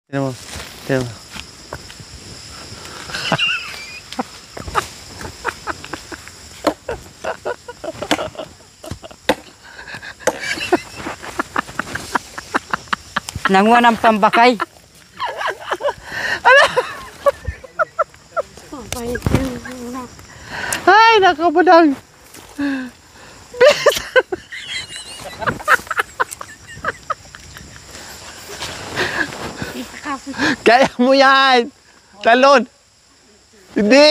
Tignan mo. Tignan mo. Nanguha ng pambakay. Ay, nakabudang. Kaya mo yan. Talon. Hindi.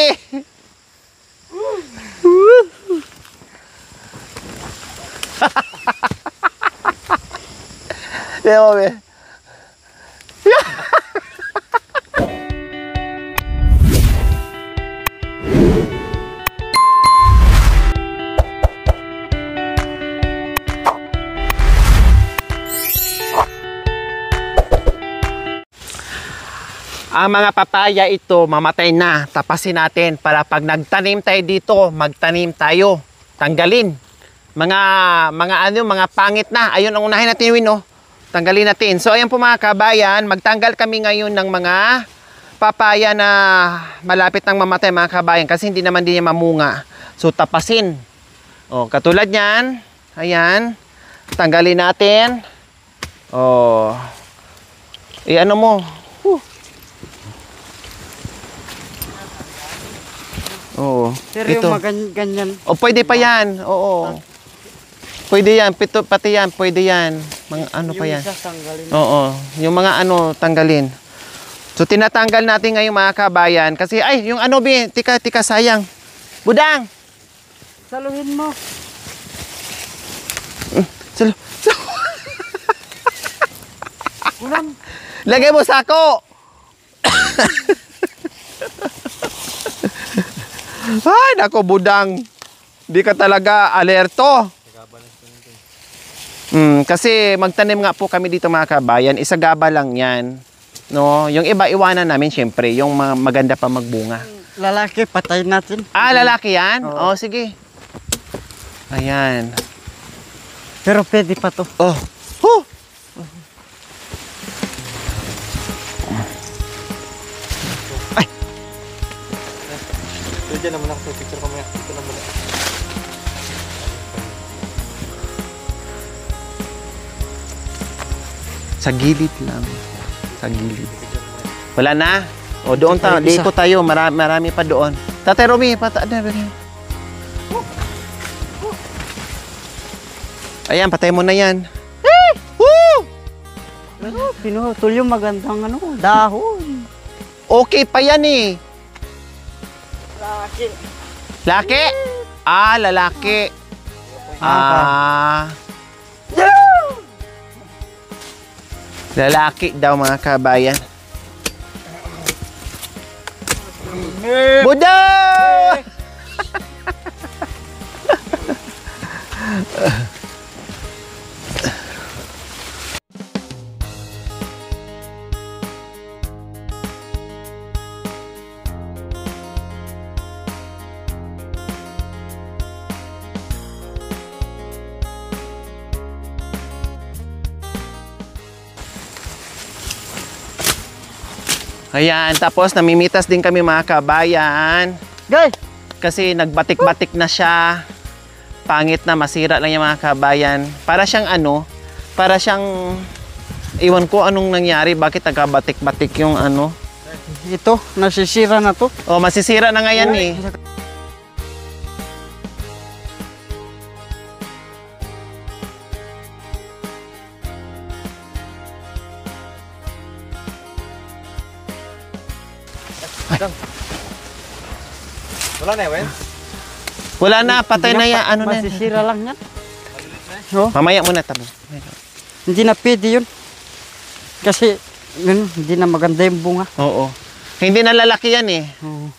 Tignan mo, be. Ang mga papaya ito, mamatay na. Tapasin natin para pag nagtanim tayo dito, magtanim tayo. Tanggalin. Mga pangit na. Ayun ang unahin natin, Win, no? Tanggalin natin. So, ayan po mga kabayan, magtanggal kami ngayon ng mga papaya na malapit nang mamatay, mga kabayan, kasi hindi naman din mamunga. So, tapasin. O, katulad yan. Ayan. Tanggalin natin. O. Ano mo? Oo. Pero Ito. yung ganyan. O, pwede pa yan. Oo. Pwede yan. Pati yan. Pwede yan. Mga ano pa yan. Yung isa tanggalin. Oo. Yung mga ano, tanggalin. So, tinatanggal natin ngayon mga kabayan. Kasi, ay, yung ano, be. Tika, sayang. Budang! Saluhin mo. Ulam. Lagay mo sako! Ay, nako, Budang. Di ka talaga alerto. Kasi magtanim nga po kami dito mga kabayan. Isagaba lang yan. No? Yung iba, iwanan namin syempre. Yung maganda pa magbunga. Lalaki, patay natin. Ah, lalaki yan? Oo. Oh, sige. Ayan. Pero pwede pa to. Oh. Huh! Ay! Diyan naman ako sa picture ko maya. Ito naman. Sa gilid lang. Sa gilid. Wala na? O, doon tayo. Dito tayo. Marami pa doon. Tatay Romy, ayan, patay mo na yan. Woo! Pero pinutol yung magandang dahon. Okay pa yan eh. Lalaki. Laki? Ah, lalaki. Ah. Lalaki daw mga kabayan. Buda! Ayan, tapos namimitas din kami mga kabayan. Guys! Kasi nagbatik-batik na siya. Pangit na, masira lang yung mga kabayan. Para siyang para siyang, iwan ko anong nangyari, bakit nagkabatik-batik yung ano. Ito, nasisira na to. O, masisira na nga yan eh. Wala na eh, Wala na, patay na yan. Ano na yan? Masisira lang yan. Oh, Mamaya muna tabo. hindi na pwede yun. Kasi hindi na maganda yung bunga. Oo. Hindi na lalaki yan eh. Oo.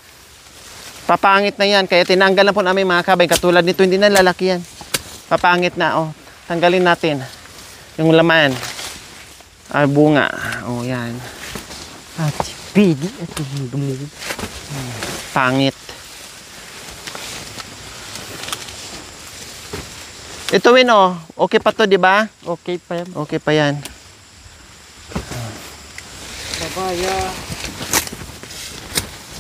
Papangit na yan. Kaya tinanggal na po namin mga kabay. Katulad nito, hindi na lalaki yan. Papangit na. Oh, tanggalin natin. Yung laman. Bunga. Oh, yan. At pwede. Ito yung dumugo. Pangit. Ito Win, oh. Okay pa to, di ba? Okay pa yan. Okay pa yan. Kabaya.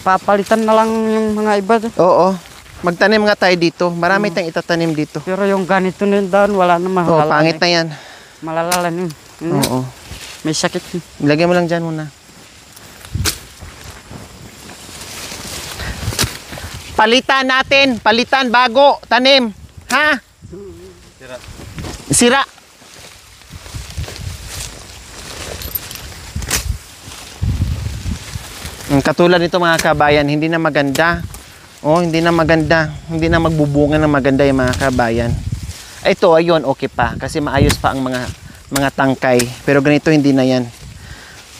Papalitan na lang yung mga iba. Oo. Magtanim nga tayo dito. Marami tayong itatanim dito. Pero yung ganito na yung daan, wala na Oo, mahalalan. pangit na yan. Malalalan yun. Oo. May sakit. Lagyan mo lang dyan muna. Palitan natin. Palitan bago. Tanim. Ha? Sira. Sira. Katulad nito mga kabayan, hindi na maganda. Oh, hindi na maganda. Hindi na magbubunga ng maganda yung mga kabayan. Ito, ayun, okay pa. Kasi maayos pa ang mga tangkay. Pero ganito, hindi na yan.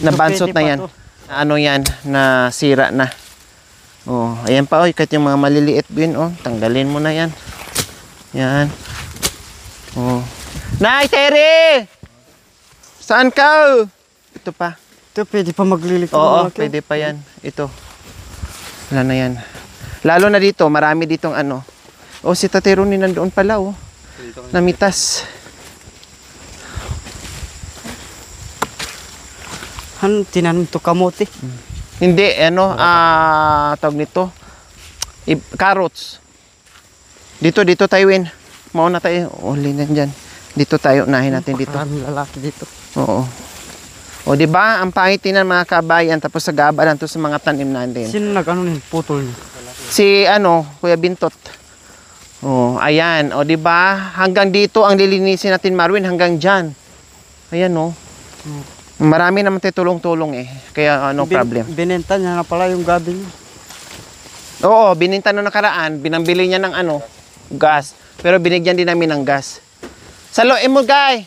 Nabansot na yan. Ano yan, na sira na. Oh, ayan pa, oh, kahit yung mga maliliit din, oh, tanggalin mo na yan. Yan. Oh. Nay, Terry! Saan ka? Ito pa. Ito, pwede pa magliliko. Oo, pwede pa yan. Ito. Wala na yan. Lalo na dito, marami ditong ano. Oh, si Tatay Ronnie nandoon pala, oh. Namitas. Han, tinanim to kamote. Hindi, ano, tawag nito. Carrots. Dito tayo, Win. Mauna tayo. Uli na dyan. Dito tayo, unahin natin dito. Maraming lalaki dito. Oo. O, di ba? Ang pangit ng mga kabayan, tapos sa gabalan to sa mga tanim natin. Sino nag-ano nin? Putol niya. Si, ano, Kuya Bintot. O, ayan. O, di ba? Hanggang dito ang lilinisin natin, Marwin, hanggang dyan. Ayan, o. Marami naman tayo tulong-tulong eh. Kaya, no problem. Binenta niya na pala yung gabi niya. Oo, bininta na nakaraan, binambili niya ng ano, gas. Pero binigyan din namin ng gas. Saloin mo, guy!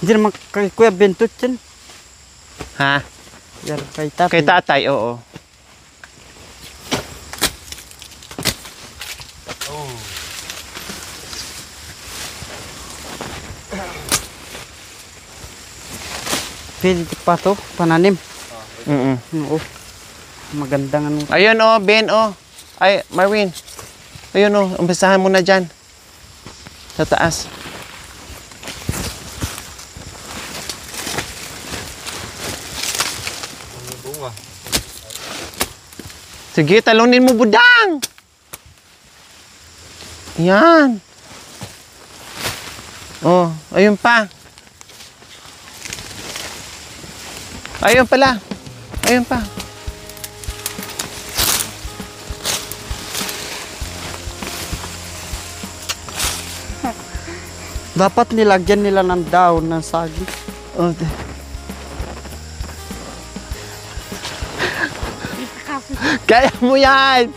Hindi naman kay Kuya Bentot yan. Ha? Yan, kay tatay. Kay tatay, oo. Pwede pa to, pananim. Oo. Mm-mm. Magandang ano. Ayun, oh, Ben, oh. Ay, Marwin. Ayun, oh, umpisahan mo na dyan. Sa taas. Bunga. Sige, talunin mo, budang! Yan. Oh, ayun pa. Ayun pala. Ayun pa. Dapat nilagyan nila ng daon ng saging. Oh, kaya mo yan!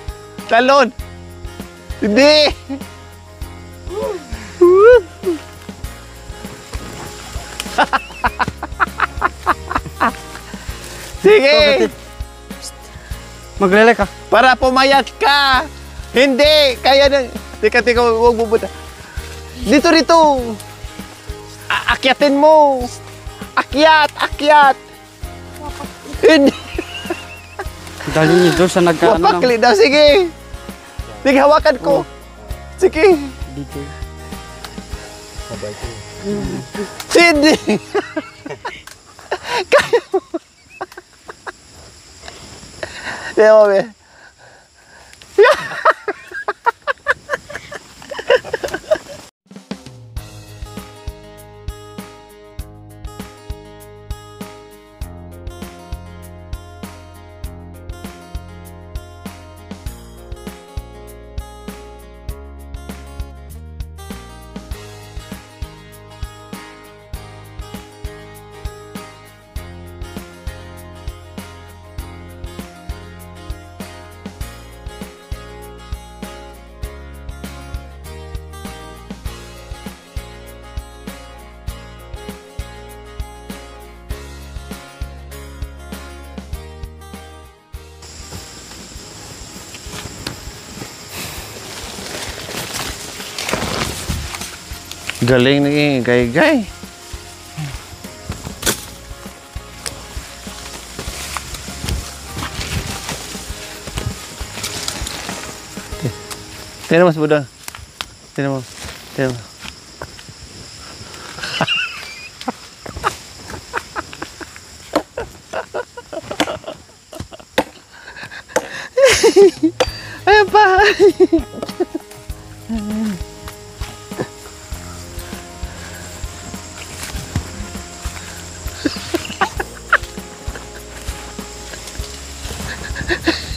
Talon! Hindi! Sige! Maglele ka. Para pumayat ka! Hindi! Kaya na... Tika, huwag bubuta. Dito! Akyatin mo! Akyat! Hindi! Dali niyo doon sa nagkaano ng Wapakli daw, sige! Sige, hawakan ko! Sige! DJ. Mabay ko. Hindi! Kaya mo! Kaya mo, be? Galing ni Gay. Tingnan mo sa budang. Tingnan mo.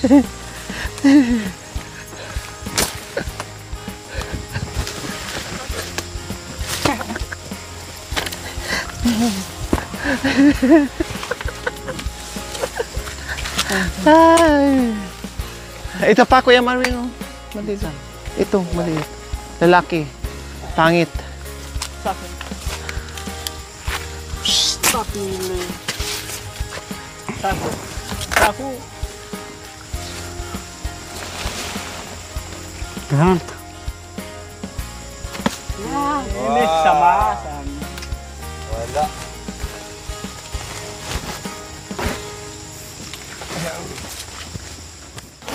Ay. Ito pa, Kuya Marino. Maliit. Ito, maliit. Lalaki. Pangit. Ganun. Ini sama. Wala.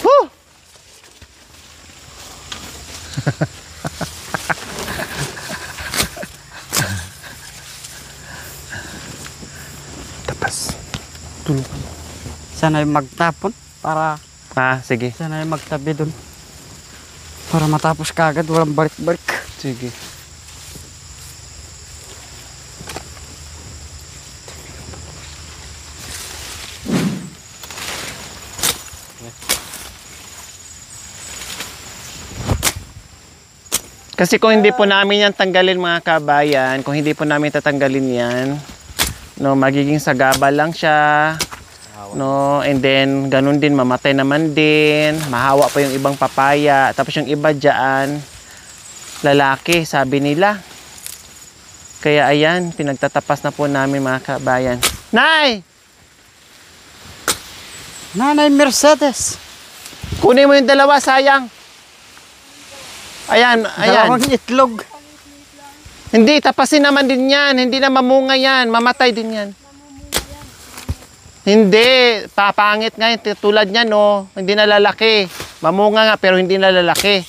Woo! Tapas. Tulungan. Sana yung magtapon para Sige. sana yung magtabi dun. Para matapos kagad, walang balik-balik. Sige. Kasi kung hindi po namin yan tanggalin mga kabayan, kung hindi po namin tatanggalin yan, no, magiging sagaba lang siya. No, and then ganun din, mamatay naman din, mahawa pa yung ibang papaya, tapos yung iba diyan lalaki, sabi nila. Kaya ayan, pinagtatapas na po namin mga kabayan. Nay! Nanay Mercedes. Kunin mo yung dalawa, sayang. Ayan, ayan. Dalawang itlog. Hindi, tapasin naman din yan. Hindi na mamunga yan. Mamatay din yan. Hindi, papangit nga yun. Tulad niyan, no. Hindi na lalaki. Mamunga nga, pero hindi na lalaki.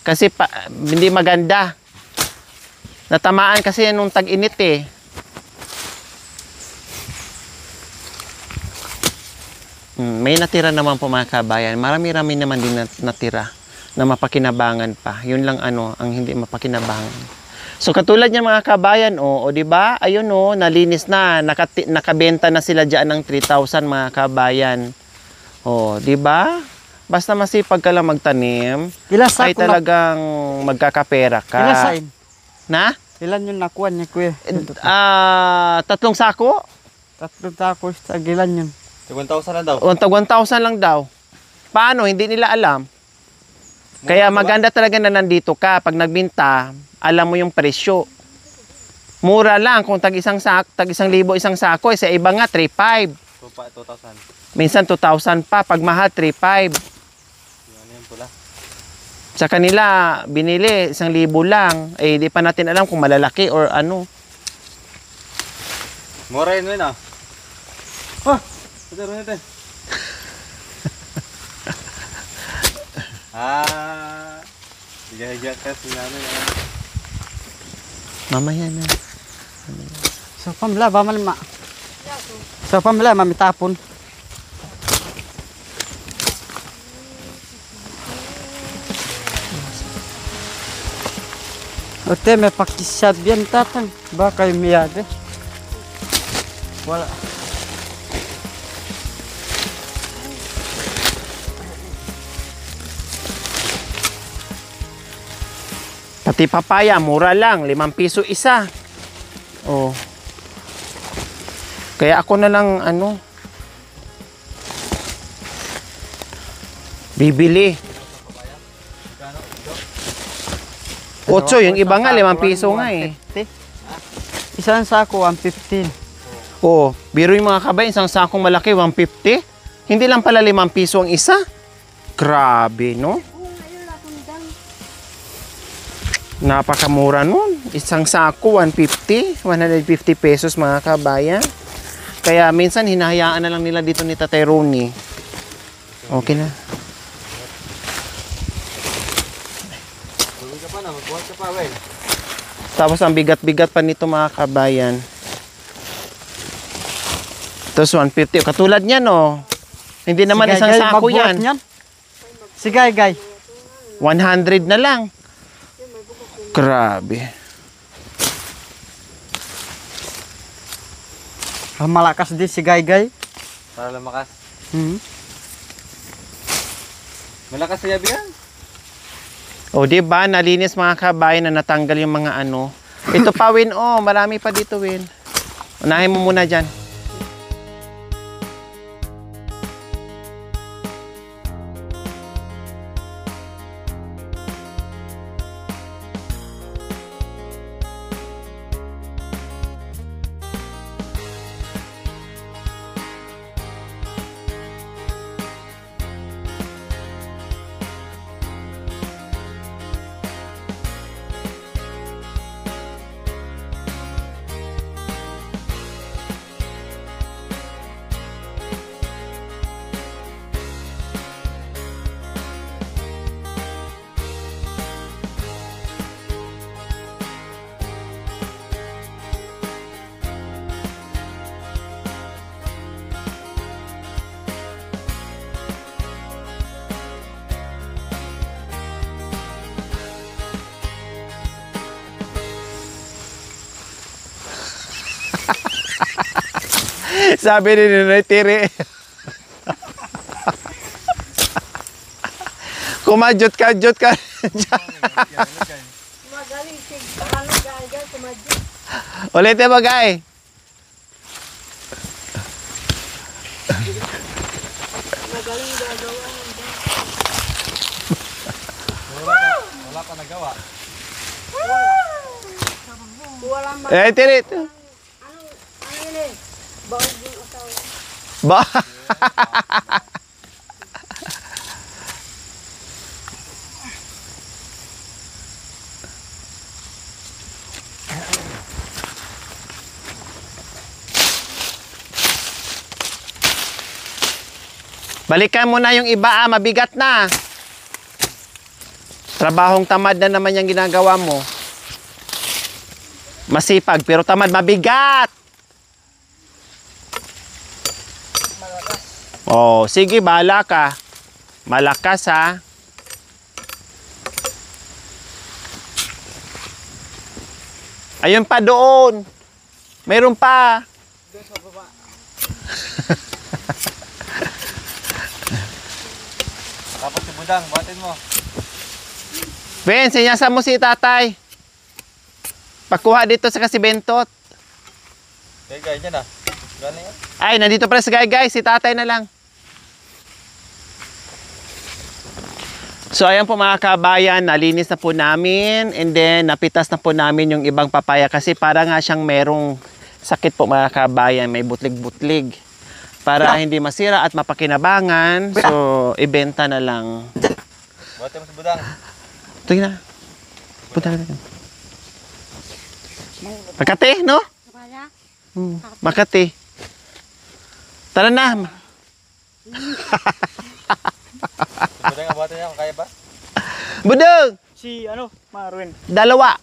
Kasi hindi maganda. Natamaan kasi yan nung tag-init eh. May natira naman po mga kabayan. Marami-rami naman din natira na mapakinabangan pa. Yun lang ang hindi mapakinabangan. So katulad niya mga kabayan, o 'di ba? Ayun nalinis na, nakabenta na sila diyan ng 3,000 mga kabayan. 'di ba? Basta masipag ka lang magtanim, Ilan sako ay talagang magkakapera ka. Ilan sain? Na? Ilan yung nakuha niya, kuya? 3 sako? 3 sako, ilan yun? 1,000 lang daw. O, tag 1,000 lang daw. Paano? Hindi nila alam. Kaya maganda talaga na nandito ka. Pag nagbinta, alam mo yung presyo. Mura lang kung tag 1,000 isang sako. Sa iba nga, 3,500. 2,000. Minsan 2,000 pa. Pag mahal, 3,500. Ano yung pula? Sa kanila, binili 1,000 lang. Eh, di pa natin alam kung malalaki or ano. Mura yun ah. Oh! Ito rin natin. Higa-higa ka si nanay. Mamaya na. So, pamila, bamalma. So, pamila, mamitapon. Ote, may pakisabyan tatang. Baka yung miyade. Wala. Pati papaya, mura lang. 5 piso isa. Oh. Kaya ako na lang, bibili. 8, yung iba nga, 5 piso nga eh. Isang sako, 115. Oh, biro yung mga kabay, isang sakong malaki, 150. Hindi lang pala 5 piso ang isa. Grabe, no? Napakamura nun. Isang sako, 150 pesos mga kabayan. Kaya minsan hinahayaan na lang nila dito ni Tatay Ronnie. Okay na. Tulog ka pa na, magbuhat ka pa, well. Tapos ang bigat-bigat pa nito mga kabayan. Tapos 150. Katulad niyan, Hindi naman Si isang Gay-Gay, sako magbuhat yan. niyan. Si Gay-Gay. 100 na lang. Grabe. Malakas din si Gay-Gay. Para lumakas. Malakas sa yabi yan. O, di ba? Nalinis mga kabayan na natanggal yung mga ano. Ito pa, Win. Oh, marami pa dito, Win. Unahin mo muna dyan. Sabi ni Ninoy Tiri. Kumadyot-kadyot ka. Magaling si ano guys, kumadyo. Ulitin mo, guy. Magaling gagawa. Wala ka nagawa. Wala man. Eh, Tiri. Ano yun eh? Bawal yung asawa. Ba? Balikan mo na yung iba, mabigat na. Trabahong tamad na naman yung ginagawa mo. Masipag, pero tamad, mabigat. Oh, sige, bahala ka. Malakas, ha. Ayun pa doon. Mayroon pa. Tapos si Budang, buhatin mo. Ben, sinyasan mo si tatay. Pakuha dito sa kasibentot. Gay, dyan ah. Galing yan. Ay, nandito pala si guys. Si tatay na lang. So, ayan po mga kabayan. Nalinis na po namin. And then, napitas na po namin yung ibang papaya. Kasi para nga siyang merong sakit po mga kabayan. May butlig-butlig. Para hindi masira at mapakinabangan. So, ibenta na lang. Buhatin mo si Budang. Ito na. Punta na natin. Makati, no? Kaya? Makati. Tara na. Si Budang, buhatin niya kung kaya ba? Budong! Si ano, Marwin. Dalawa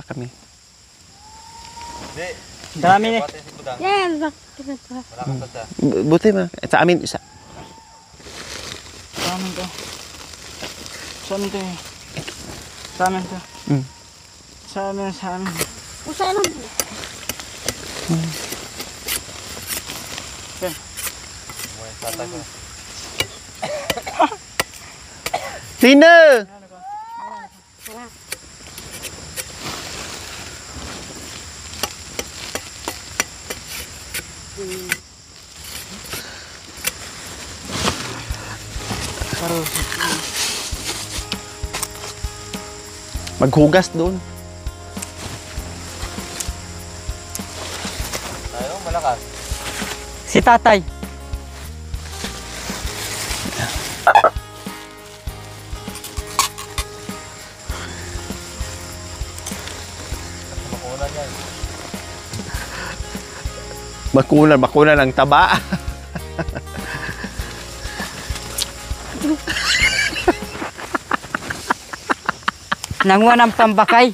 kami. Hindi. Dami eh. Buhatin si Budang. Yan, bakit? Malakas pa siya. Buti ma. Sa amin, isa. Sa amin to. Sa amin to eh. Sa amin to. Mm. Sa amin. Usa lang. Muna yung tatay ko. Sino? Maghugas doon. Tayo, malakas. Si tatay. Makunan yan. Makunan ang taba. Nanguha ng pambakay.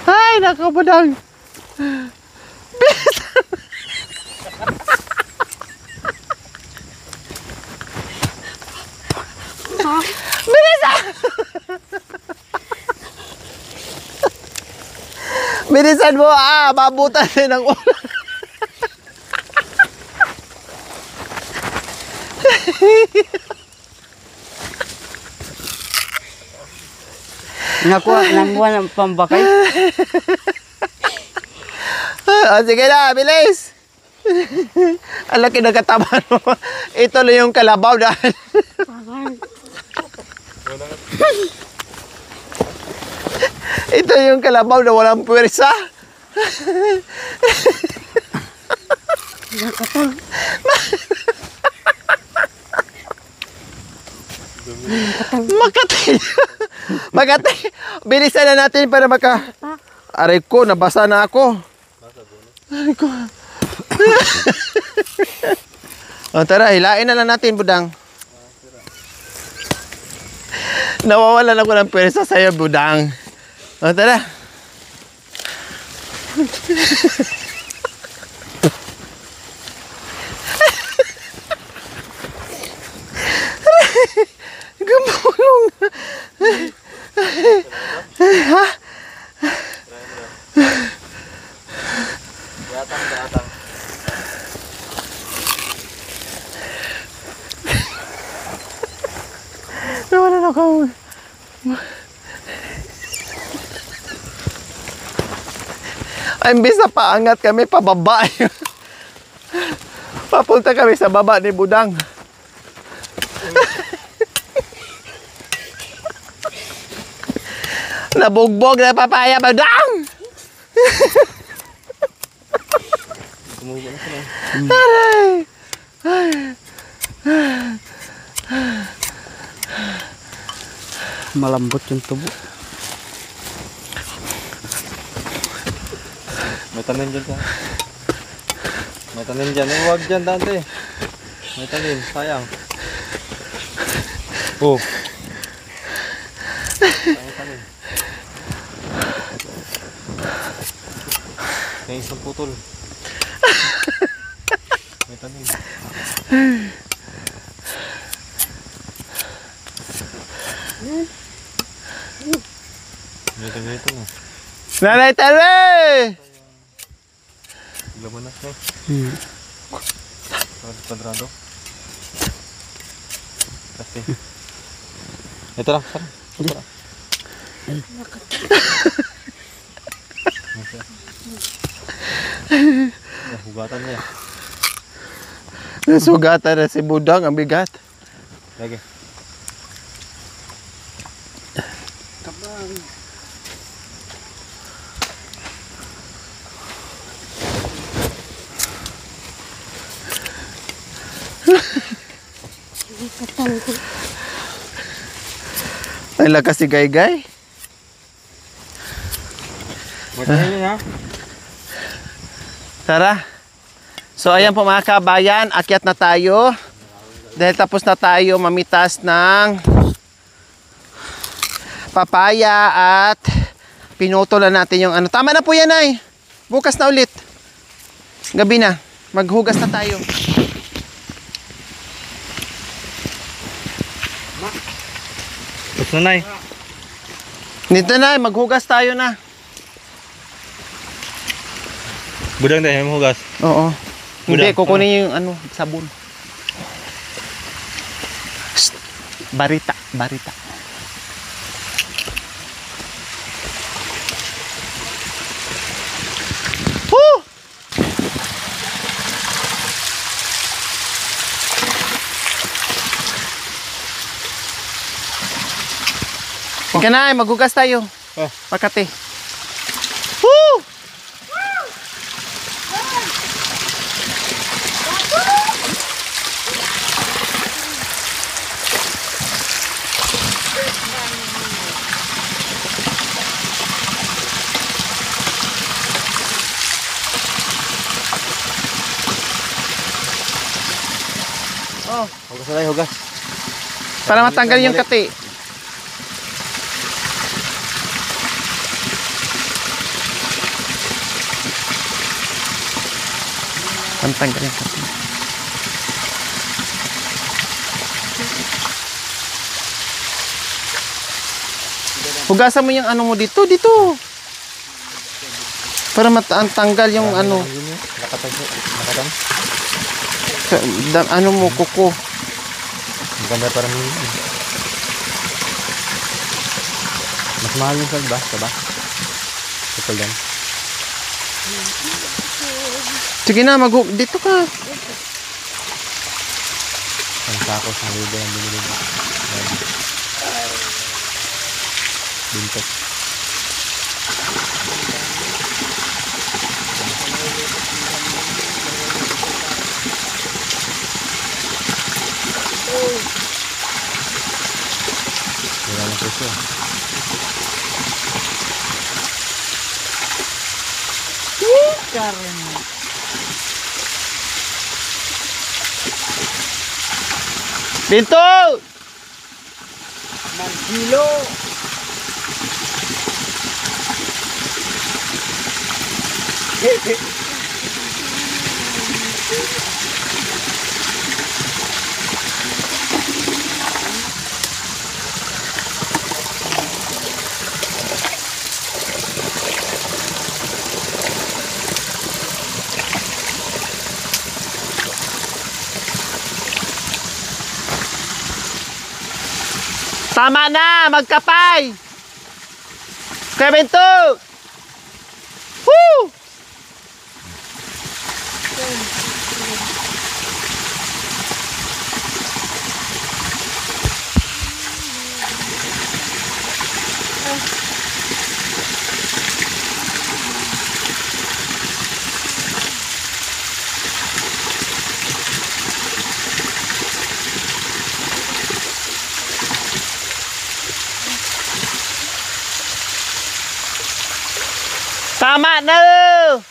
Ay, nakabudang. Bilisan! Bilisan mo, mabutan din ang ulan. Nanguha ng pambakay. Sige na, bilis. Ang laki ng katawan mo. Ito lang yung kalabaw dahil. Ito yung kalabaw na walang puwersa. Makati. Makati. Bilisan na natin para maka... Aray ko, nabasa na ako. Aray ko. O tara, hilain na lang natin, budang. Nawawalan ako ng pwersa sa'yo, budang. O tara. Gumulong. Ha? Datang. Nawalan ako. Imbis na paangat kami, pababa. Papunta kami sa baba ni Budang. Nabugbog na papaya, Budang! Kumuha na sila. Aray! Malambot yung tubo. May tanim dyan sa. May tanim dyan. Huwag dyan, Dante. May tanim. Sayang. Oh. Sayang tanim. May isang putol. May tanim. Ganito na. Nanay Tere! Laman na. Kwadrado. Kasi. Ito lang. Saan? Ito lang. Hugatan niya. Nasugatan na si Budang, ang bigat. Lagi. Ay, lakas si Gaygay. Matayin ha? Tara. So, ayan po mga kabayan, akyat na tayo. Dahil tapos na tayo mamitas ng papaya at pinutulan natin yung ano. Tama na po yan ay. Bukas na ulit. Gabi na. Maghugas na tayo. Tapos na, Nay. Dito na, maghugas tayo na. Budang dahil mo hugas. Oo. Hindi, Budang. kukunin yung ano, sabon. Shh. Barita, barita. Woo! Ika na, maghugas tayo. Oh. Makati. Woo! Oh, Hugas na, Nay. Hugas. para matanggal yung kati. Pantanggal yung kati. Hugasan mo yung ano mo dito, dito. Para matanggal yung ano, Nakatang. ano mo, kuko. Maganda para mo. Mas mahal yung salba, diba? Kapal yan. Sige na, dito ka. Ang sako sa libo ang binili mo. Bintok. Wala na presyo. Pinto! Magkilo. Tama na, magkapay! Kaya Pinto! Woo! Tama na!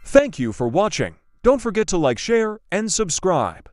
Thank you for watching. Don't forget to like, share, and subscribe.